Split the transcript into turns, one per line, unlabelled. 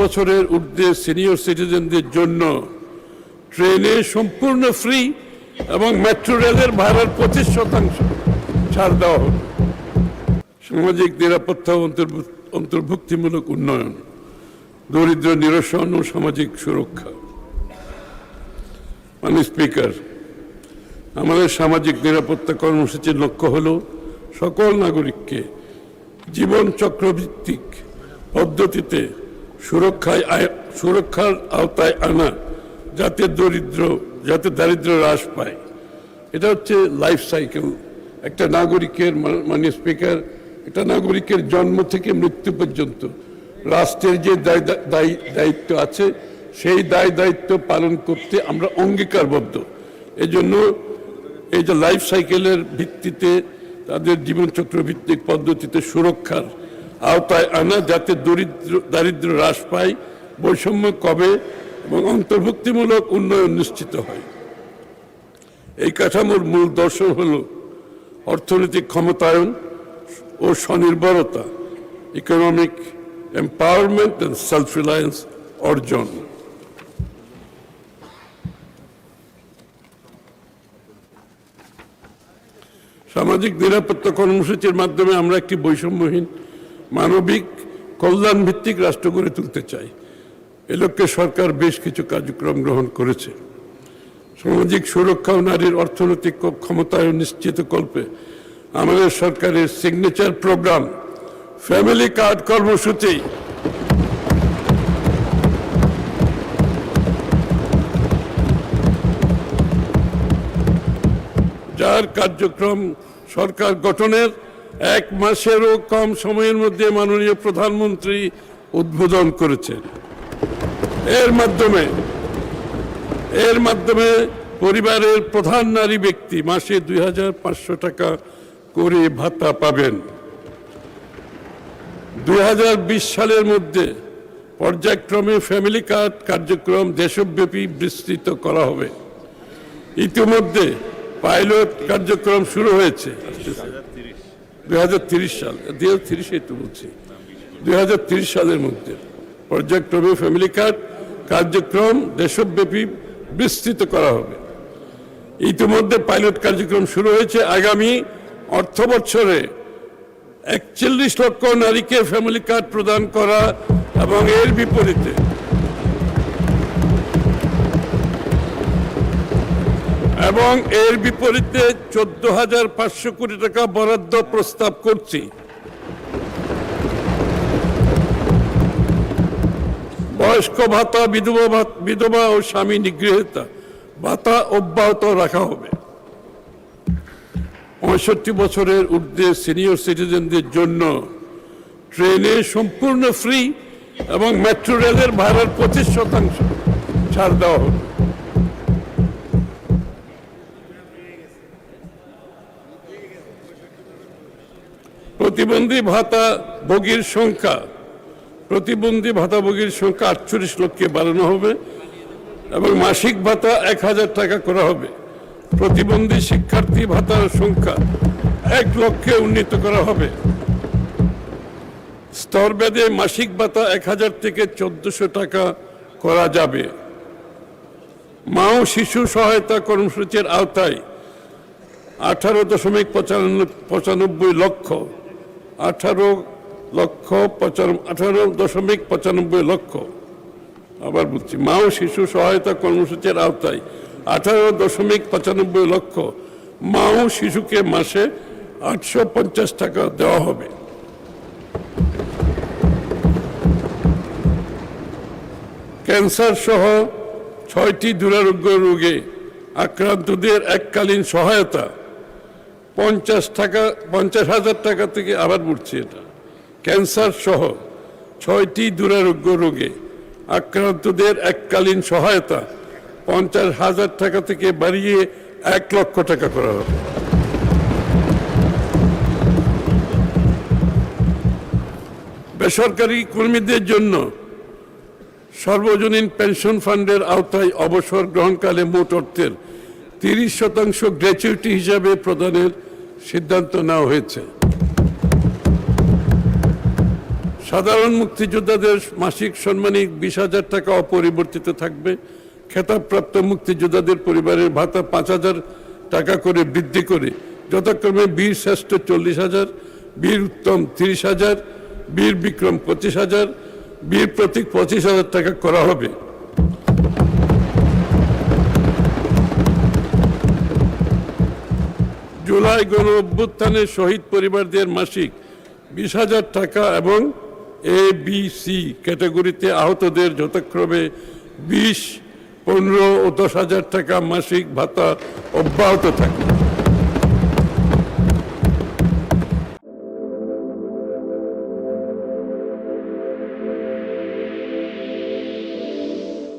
বছরের ঊর্ধ্বে সিনিয়র সিটিজেনদের জন্য ট্রেনে সম্পূর্ণ ফ্রি এবং মেট্রো রেলের ভাড়ার 25% ছাড় দেওয়া হবে। সামাজিক নিরাপত্তা ও অন্তর্ভুক্তিমূলক উন্নয়ন, দরিদ্র নিরসন ও সামাজিক সুরক্ষা। মাননীয় স্পিকার, আমাদের সামাজিক নিরাপত্তা কর্মসূচির লক্ষ্য হল সকল নাগরিককে জীবন চক্রভিত্তিক পদ্ধতিতে সুরক্ষার আওতায় আনা, যাতে দারিদ্র্য হ্রাস পায়। এটা হচ্ছে লাইফ সাইকেল একটা নাগরিকের। মাননীয় স্পিকার, একটা নাগরিকের জন্ম থেকে মৃত্যু পর্যন্ত রাষ্ট্রের যে দায়িত্ব আছে সেই দায়িত্ব পালন করতে আমরা অঙ্গীকারবদ্ধ। এজন্য এই যে লাইফ সাইকেলের ভিত্তিতে তাদের জীবনচক্র ভিত্তিক পদ্ধতিতে সুরক্ষার আওতায় আনা, যাতে দারিদ্র্য হ্রাস পায়, বৈষম্য কমে এবং অন্তর্ভুক্তিমূলক উন্নয়ন নিশ্চিত হয়। এই কাঠামোর মূল দর্শন হল অর্থনৈতিক ক্ষমতায়ন ও স্বনির্ভরতা, economic empowerment and self reliance অর্জন। সামাজিক নিরাপত্তা কর্মসূচির মাধ্যমে আমরা একটি বৈষম্যহীন, মানবিক, কল্যাণ ভিত্তিক রাষ্ট্র গড়ে তুলতে চাই। এ লক্ষ্যে সরকার বেশ কিছু কার্যক্রম গ্রহণ করেছে। সামাজিক সুরক্ষা ও নারীর অর্থনৈতিক ক্ষমতায়ন নিশ্চিতকল্পে আমাদের সরকারের সিগনেচার প্রোগ্রাম ফ্যামিলি কার্ড কর্মসূচি যার কার্যক্রম সরকার গঠনের 1 মাসেরও কম সময়ের মধ্যে মাননীয় প্রধানমন্ত্রী উদ্বোধন করেছেন। এর মাধ্যমে পরিবারের প্রধান নারী ব্যক্তি মাসে 2500 টাকা করে ভাতা পাবেন। 2020 সালের মধ্যে পর্যায়ক্রমে ফ্যামিলি কার্ড কার্যক্রম দেশব্যাপী বিস্তৃত করা হবে। ইতিমধ্যে পাইলট কার্যক্রম শুরু হয়েছে 2030 সাল, 2030 সালের মধ্যে পর্যায়ক্রমে ফ্যামিলি কার্ড কার্যক্রম দেশব্যাপী বিস্তৃত করা হবে। ইতিমধ্যে পাইলট কার্যক্রম শুরু হয়েছে। আগামী অর্থ বছরে 41 লক্ষ নারীকে ফ্যামিলি কার্ড প্রদান করা এবং এর বিপরীতে 14,500 কোটি টাকা বরাদ্দ প্রস্তাব করছি। বয়স্ক ভাতা, বিধবা ও স্বামী নিগৃহীতা ভাতা অব্যাহত রাখা হবে। 65 বছরের ঊর্ধ্বে সিনিয়র সিটিজেনদের জন্য ট্রেনে সম্পূর্ণ ফ্রি এবং মেট্রো রেলের ভাড়ার 25% ছাড় দেওয়া হবে। প্রতিবন্ধী ভাতাভোগীর সংখ্যা 48 লক্ষে বাড়ানো হবে এবং মাসিক ভাতা 1000 টাকা করা হবে। প্রতিবন্ধী শিক্ষার্থী ভাতার সংখ্যা 1 লক্ষে উন্নীত করা হবে। স্তরভেদে মাসিক ভাতা 1000 থেকে 1400 টাকা করা যাবে। মা ও শিশু সহায়তা কর্মসূচির আওতায় 18.95 লক্ষ, আবার বলছি, মা ও শিশু সহায়তা কর্মসূচির আওতায় 18.95 লক্ষ মা ও শিশুকে মাসে 850 টাকা দেওয়া হবে। ক্যান্সার সহ 6টি দুরারোগ্য রোগে আক্রান্তদের এককালীন সহায়তা 50,000 টাকা থেকে, আবার বলছি, এটা ক্যান্সার সহ 6টি দুরারোগ্য রোগে আক্রান্তদের এককালীন সহায়তা 50,000 টাকা থেকে বাড়িয়ে 1 লক্ষ টাকা করা হবে। বেসরকারি কর্মীদের জন্য সর্বজনীন পেনশন ফান্ডের আওতায় অবসর গ্রহণকালে মোট অর্থের 30% গ্র্যাচুইটি হিসাবে প্রদানের সিদ্ধান্ত নেওয়া হয়েছে। সাধারণ মুক্তিযোদ্ধাদের মাসিক সম্মানিক 20,000 টাকা অপরিবর্তিত থাকবে। খেতাবপ্রাপ্ত মুক্তিযোদ্ধাদের পরিবারের ভাতা 5,000 টাকা করে বৃদ্ধি করে যথাক্রমে বীর শ্রেষ্ঠ 40,000, বীর উত্তম 30,000, বীর বিক্রম 25,000, বীর প্রতীক 25,000 টাকা করা হবে। জুলাই গণ অভ্যুত্থানে শহীদ পরিবারদের মাসিক 20,000 টাকা এবং এ বি সি ক্যাটাগরিতে আহতদের যথাক্রমে 20, 15 ও 10,000 টাকা মাসিক ভাতা অব্যাহত থাকবে।